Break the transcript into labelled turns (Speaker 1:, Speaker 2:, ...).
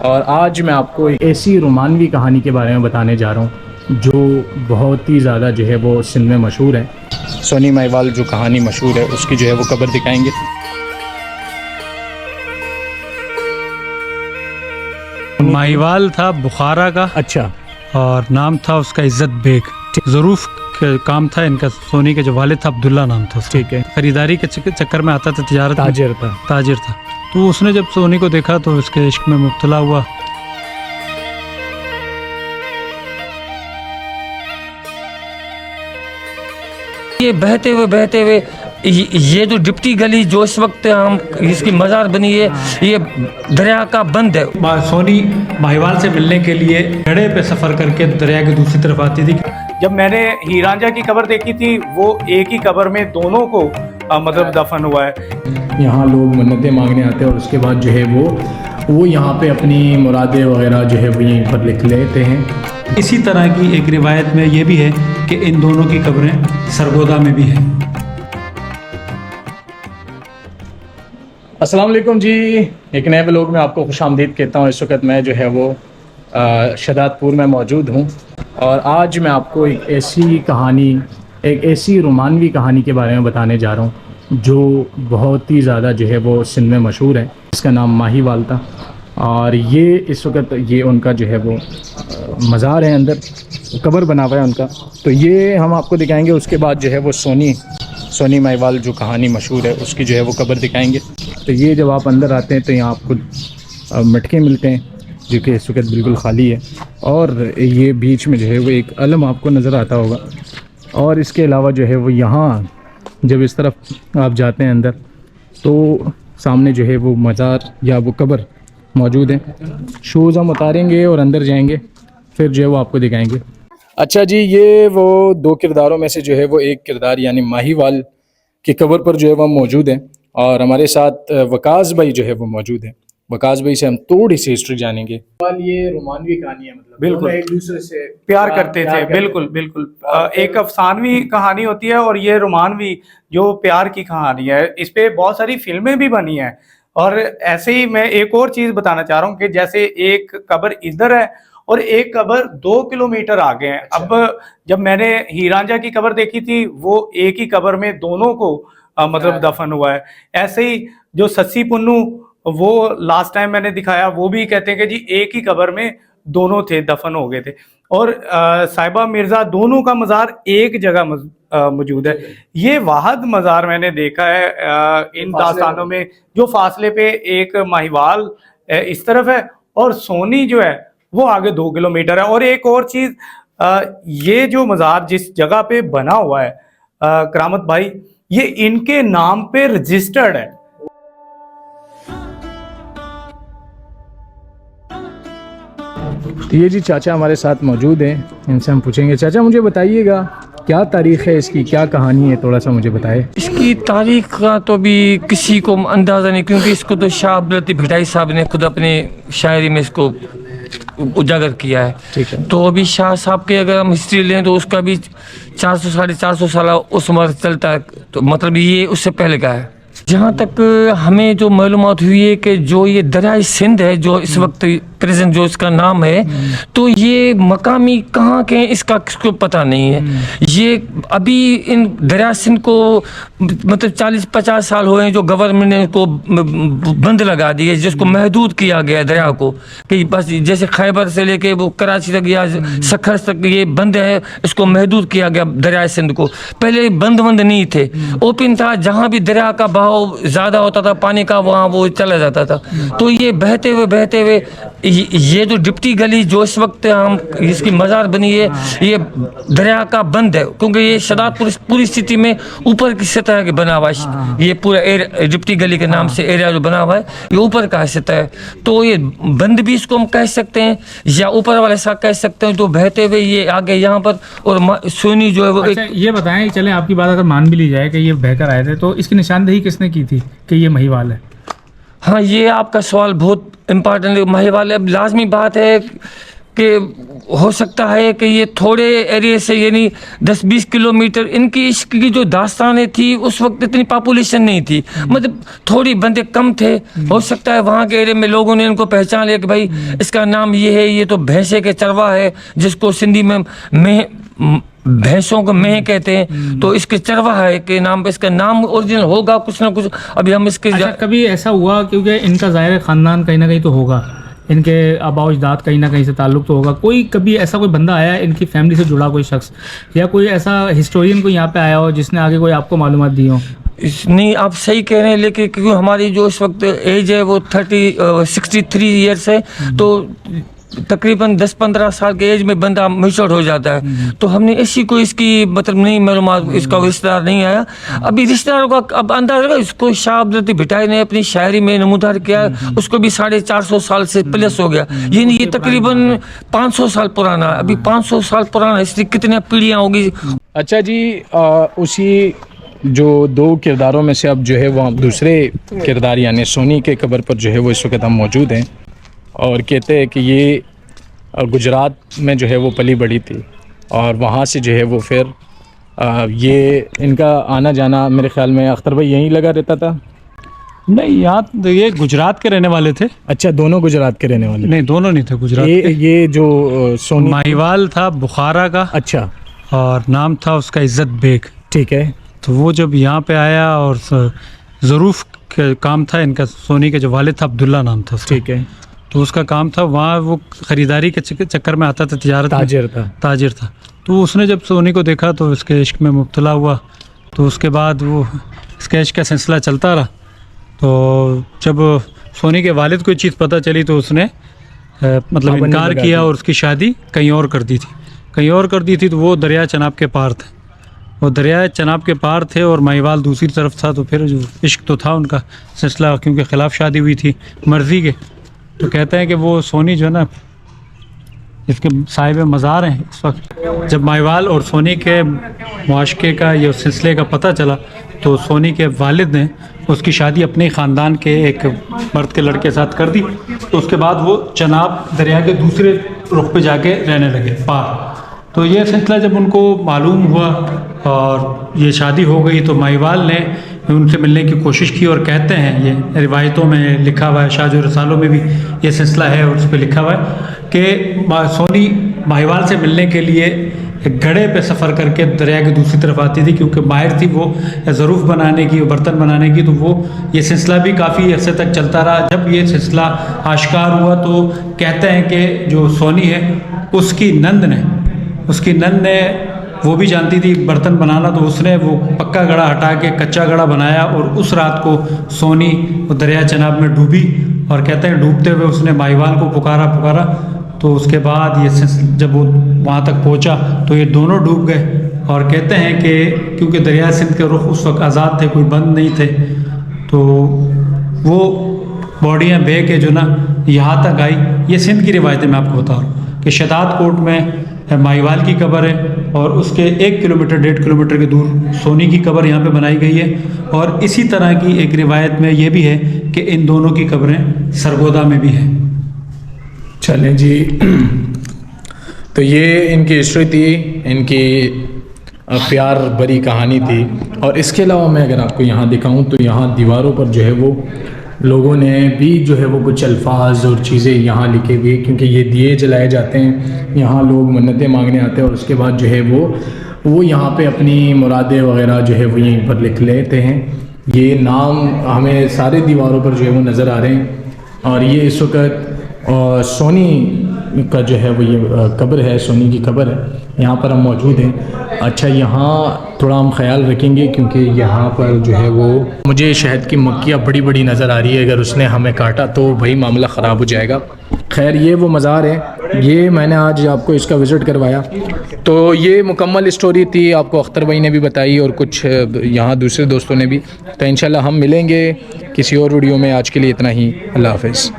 Speaker 1: और आज मैं आपको एक ऐसी रोमानवी कहानी के बारे में बताने जा रहा हूँ जो बहुत ही ज़्यादा जो है वो सिंध में मशहूर है। सोनी महिवाल जो कहानी मशहूर है उसकी जो है वो कब्र दिखाएंगे।
Speaker 2: महिवाल था बुखारा का।
Speaker 1: अच्छा।
Speaker 2: और नाम था उसका इज्जत बेग। ज़रूफ काम था इनका। सोनी के जो वालिद था अब्दुल्ला नाम था उसका।
Speaker 1: ठीक है।
Speaker 2: खरीदारी के चक्कर में आता था, तिजारत ताजिर था। तो उसने जब सोनी को देखा तो उसके इश्क में मुब्तला हुआ।
Speaker 3: ये बहते हुए ये जो डिप्टी गली जो इस वक्त हम इसकी मज़ार बनी है, ये दरिया का बंद है।
Speaker 2: सोनी महिवाल से मिलने के लिए घड़े पे सफ़र करके दरिया की दूसरी तरफ आती थी।
Speaker 4: जब मैंने हीर रांझा की कब्र देखी थी, वो एक ही कब्र में दोनों को मतलब दफन हुआ है।
Speaker 1: यहाँ लोग मन्नतें मांगने आते हैं और उसके बाद जो है वो यहाँ पे अपनी मुरादें वगैरह जो है वो यहीं पर लिख लेते हैं।
Speaker 2: इसी तरह की एक रिवायत में ये भी है कि इन दोनों की कब्रें सरगोदा में भी हैं।
Speaker 1: अस्सलाम वालेकुम जी, एक नए व्लॉग में आपको खुशामदीद कहता हूँ। इस वक्त मैं जो है वो शदादपुर में मौजूद हूँ और आज मैं आपको एक ऐसी रोमानवी कहानी के बारे में बताने जा रहा हूँ जो बहुत ही ज़्यादा जो है वो सिंध में मशहूर है। इसका नाम माहीवाल था और ये इस वक्त ये उनका जो है वो मज़ार है, अंदर कब्र बना हुआ है उनका। तो ये हम आपको दिखाएंगे। उसके बाद जो है वो सोनी महिवाल जो कहानी मशहूर है उसकी जो है वो कब्र दिखाएंगे। तो ये जब आप अंदर आते हैं तो यहाँ आपको मटके मिलते हैं जो कि इस वक्त बिल्कुल खाली है और ये बीच में जो है वो एक अलम आपको नज़र आता होगा। और इसके अलावा जो है वो यहाँ जब इस तरफ आप जाते हैं अंदर तो सामने जो है वो मज़ार या वो कब्र मौजूद है। शूज़ हम उतारेंगे और अंदर जाएंगे, फिर जो है वो आपको दिखाएंगे। अच्छा जी, ये वो दो किरदारों में से जो है वो एक किरदार यानी माहीवाल की कब्र पर जो है वो मौजूद है और हमारे साथ वकास भाई जो है वो मौजूद है। वकास भाई से हम थोड़ी सी हिस्ट्री जानेंगे। ये रोमानवी कहानी है, मतलब
Speaker 4: बिल्कुल
Speaker 1: एक दूसरे से
Speaker 4: प्यार करते थे। बिल्कुल एक अफसानवी कहानी होती है और ये रोमानवी जो प्यार की कहानी है। इस पे बहुत सारी फिल्में भी बनी हैं। और ऐसे ही मैं एक और चीज बताना चाह रहा हूँ कि जैसे एक कब्र इधर है और एक कब्र 2 किलोमीटर आगे है। अब जब मैंने हीर रांझा की कब्र देखी थी, वो एक ही कब्र में दोनों को मतलब दफन हुआ है। ऐसे ही जो सस्सी पुन्नू वो लास्ट टाइम मैंने दिखाया, वो भी कहते हैं कि जी एक ही कब्र में दोनों थे, दफन हो गए थे। और साहिबा मिर्जा दोनों का मज़ार एक जगह मौजूद है। ये वाहद मज़ार मैंने देखा है इन दास्तानों में, जो फासले पे एक माहीवाल इस तरफ है और सोनी जो है वो आगे 2 किलोमीटर है। और एक और चीज, ये जो मज़ार जिस जगह पे बना हुआ है करामत भाई, ये इनके नाम पे रजिस्टर्ड है।
Speaker 1: तो ये जी चाचा हमारे साथ मौजूद हैं, इनसे हम पूछेंगे। चाचा मुझे बताइएगा क्या तारीख़ है इसकी, क्या कहानी है, थोड़ा सा मुझे बताएं।
Speaker 3: इसकी तारीख का तो भी किसी को अंदाज़ा नहीं, क्योंकि इसको तो शाह अब्दुल लतीफ़ भिटाई साहब ने खुद अपनी शायरी में इसको उजागर किया है।
Speaker 1: ठीक है।
Speaker 3: तो अभी शाह साहब की अगर हम हिस्ट्री लें तो उसका भी 400 साढ़े 400 साल उस उम्र चलता है। तो मतलब ये उससे पहले का है। जहाँ तक हमें जो मालूमात हुई है कि जो ये दरियाई सिंध है, जो इस वक्त प्रेजेंट जो इसका नाम है, तो ये मकामी कहाँ के हैं इसका किसको पता नहीं है। ये अभी इन दरिया सिंध को मतलब 40-50 साल हुए हैं जो गवर्नमेंट ने इसको बंद लगा दी है, जिसको महदूद किया गया दरिया को, कि बस जैसे खैबर से लेके वो कराची तक या सखर तक ये बंद है, इसको महदूद किया गया दरिया सिंध को। पहले बंद नहीं थे, ओपन था। जहाँ भी दरिया का बहाव ज़्यादा होता था पानी का, वहाँ वो चला जाता था। तो ये बहते हुए ये जो डिप्टी गली जो इस वक्त हम इसकी मज़ार बनी है, ये दरिया का बंद है, क्योंकि ये शदादपुर पूरी स्थिति में ऊपर की सतह के बना हुआ है। ये पूरा डिप्टी गली के नाम से एरिया जो बना हुआ है, ये ऊपर का सतह है। तो ये बंद भी इसको हम कह सकते हैं या ऊपर वाला ऐसा कह सकते हैं। तो बहते हुए ये आगे यहाँ पर, और सोनी जो है वो
Speaker 5: अच्छा, ये बताएं, चलें आपकी बात अगर मान भी ली जाए कि ये बहकर आए थे, तो इसकी निशानदेही किसने की थी कि ये महिवाल है?
Speaker 3: हाँ, ये आपका सवाल बहुत इम्पोर्टेंट है। महिवाल, अब लाजमी बात है कि हो सकता है कि ये थोड़े एरिया से यानी 10-20 किलोमीटर इनकी इश्क की जो दास्तानें थी उस वक्त इतनी पॉपुलेशन नहीं थी, मतलब थोड़ी बंदे कम थे। हो सकता है वहाँ के एरिया में लोगों ने इनको पहचान लिया कि भाई इसका नाम ये है, ये तो भैंसे के चरवा है, जिसको सिंधी में भैंसों को मेह कहते हैं, तो इसके चरवाहा के नाम पे इसका नाम ओरिजिनल होगा कुछ ना कुछ। अभी हम इसके
Speaker 5: अच्छा, कभी ऐसा हुआ, क्योंकि इनका ज़ाहिर है ख़ानदान कहीं ना कहीं तो होगा, इनके आबा अजदाद कहीं ना कहीं से ताल्लुक़ तो होगा, कोई कभी ऐसा कोई बंदा आया इनकी फैमिली से जुड़ा कोई शख्स, या कोई ऐसा हिस्टोरियन कोई यहाँ पे आया हो जिसने आगे कोई आपको मालूमात दी हो?
Speaker 3: नहीं, आप सही कह रहे हैं, लेकिन क्योंकि हमारी जो इस वक्त एज है वो 63 ईयर्स है, तो तकरीबन 10-15 साल के एज में बंदा मैच्योर हो जाता है। तो हमने ऐसी कोई इसकी मतलब नहीं मालूम, इसका रिश्तेदार नहीं आया। अभी रिश्तेदारों का अब अंदाजा लगा, इसको शाह अब्दुल भिटाई ने अपनी शायरी में नमूदार किया, उसको भी 450 साल से प्लस हो गया, ये तकरीबन 500 साल पुराना। अभी 500 साल पुराना, इसलिए कितनी पीढ़ियाँ होगी।
Speaker 1: अच्छा जी, उसी जो दो किरदारों में से अब जो है वो दूसरे किरदार यानी सोनी के कब्र पर जो है वो इस वक्त हम मौजूद हैं, और कहते हैं कि ये गुजरात में जो है वो पली बड़ी थी, और वहाँ से जो है वो फिर ये इनका आना जाना मेरे ख्याल में अख्तर भाई यहीं लगा रहता था।
Speaker 2: नहीं, यहाँ ये गुजरात के रहने वाले थे।
Speaker 1: अच्छा, दोनों गुजरात के रहने वाले?
Speaker 2: नहीं, दोनों नहीं थे गुजरात के।
Speaker 1: ये जो सोनी
Speaker 2: माहिवाल था बुखारा का।
Speaker 1: अच्छा,
Speaker 2: और नाम था उसका इज़्ज़त बेग।
Speaker 1: ठीक है।
Speaker 2: तो वो जब यहाँ पे आया, और ज़रूफ काम था इनका, सोनी के जो वालिद था अब्दुल्ला नाम था उसका।
Speaker 1: ठीक है।
Speaker 2: तो उसका काम था वहाँ, वो ख़रीदारी के चक्कर में आता था, तिजारत ताजिर था। तो उसने जब सोनी को देखा तो इसके इश्क में मुब्तला हुआ, तो उसके बाद वो इसके इश्क का सिलसिला चलता रहा। तो जब सोनी के वालिद को ये चीज़ पता चली तो उसने मतलब इनकार किया और उसकी शादी कहीं और कर दी थी। तो वो दरिया चनाब के पार थे, वो दरिया चनाब के पार थे और माहिवाल दूसरी तरफ था। तो फिर जो इश्क तो था उनका सिलसिला, क्योंकि ख़िलाफ़ शादी हुई थी मर्ज़ी के। तो कहते हैं कि वो सोनी जो है ना, इसके साहिब मज़ार हैं इस वक्त। जब माहिवाल और सोनी के मुआशके का ये सिलसिले का पता चला तो सोनी के वालिद ने उसकी शादी अपने ख़ानदान के एक मर्द के लड़के के साथ कर दी। तो उसके बाद वो चनाब दरिया के दूसरे रुख पे जाके रहने लगे पार। तो ये सिलसिला जब उनको मालूम हुआ और ये शादी हो गई, तो माहिवाल ने उनसे मिलने की कोशिश की, और कहते हैं ये रिवायतों में लिखा हुआ है, शाहजो रसालों में भी ये सिलसिला है और उस पर लिखा हुआ है कि सोनी माहिवाल से मिलने के लिए एक घड़े पे सफ़र करके दरिया की दूसरी तरफ आती थी, क्योंकि माहिर थी वो ज़रूफ बनाने की, बर्तन बनाने की। तो वो ये सिलसिला भी काफ़ी अरसे तक चलता रहा। जब ये सिलसिला आश्कार हुआ तो कहते हैं कि जो सोनी है उसकी नंद ने वो भी जानती थी बर्तन बनाना, तो उसने वो पक्का घड़ा हटा के कच्चा घड़ा बनाया, और उस रात को सोनी वो दरिया चनाब में डूबी। और कहते हैं डूबते हुए उसने माहिवाल को पुकारा। तो उसके बाद ये जब वो वहाँ तक पहुँचा तो ये दोनों डूब गए। और कहते हैं कि क्योंकि दरिया सिंध के रुख उस वक्त आज़ाद थे, कोई बंद नहीं थे, तो वो बॉडियाँ बह के जो ना यहाँ तक आई। ये सिंध की रिवायतें मैं आपको बता रहा हूँ कि शदाद कोट में माहिवाल की कब्र है, और उसके 1 किलोमीटर 1.5 किलोमीटर के दूर सोनी की कब्र यहाँ पे बनाई गई है। और इसी तरह की एक रिवायत में ये भी है कि इन दोनों की कब्रें सरगोदा में भी हैं।
Speaker 1: चलें जी, तो ये इनकी हिस्ट्री थी, इनकी प्यार भरी कहानी थी। और इसके अलावा मैं अगर आपको यहाँ दिखाऊँ तो यहाँ दीवारों पर जो है वो लोगों ने भी जो है वो कुछ अल्फाज और चीज़ें यहाँ लिखे हुए, क्योंकि ये दिए जलाए जाते हैं, यहाँ लोग मन्नतें मांगने आते हैं, और उसके बाद जो है वो यहाँ पे अपनी मुरादें वगैरह जो है वो यहीं पर लिख लेते हैं। ये नाम हमें सारे दीवारों पर जो है वो नज़र आ रहे हैं। और ये इस वक्त सोनी का जो है वो ये कब्र है, सोनी की कब्र है, यहाँ पर हम मौजूद हैं। अच्छा, यहाँ थोड़ा हम ख्याल रखेंगे क्योंकि यहाँ पर जो है वो मुझे शहद की मक्खियाँ बड़ी बड़ी नज़र आ रही है, अगर उसने हमें काटा तो वही मामला ख़राब हो जाएगा। खैर, ये वो मज़ार है, ये मैंने आज आपको इसका विज़िट करवाया। तो ये मुकम्मल स्टोरी थी, आपको अख्तर भाई ने भी बताई और कुछ यहाँ दूसरे दोस्तों ने भी। तो इंशाल्लाह हम मिलेंगे किसी और वीडियो में। आज के लिए इतना ही, अल्लाह हाफ़िज़।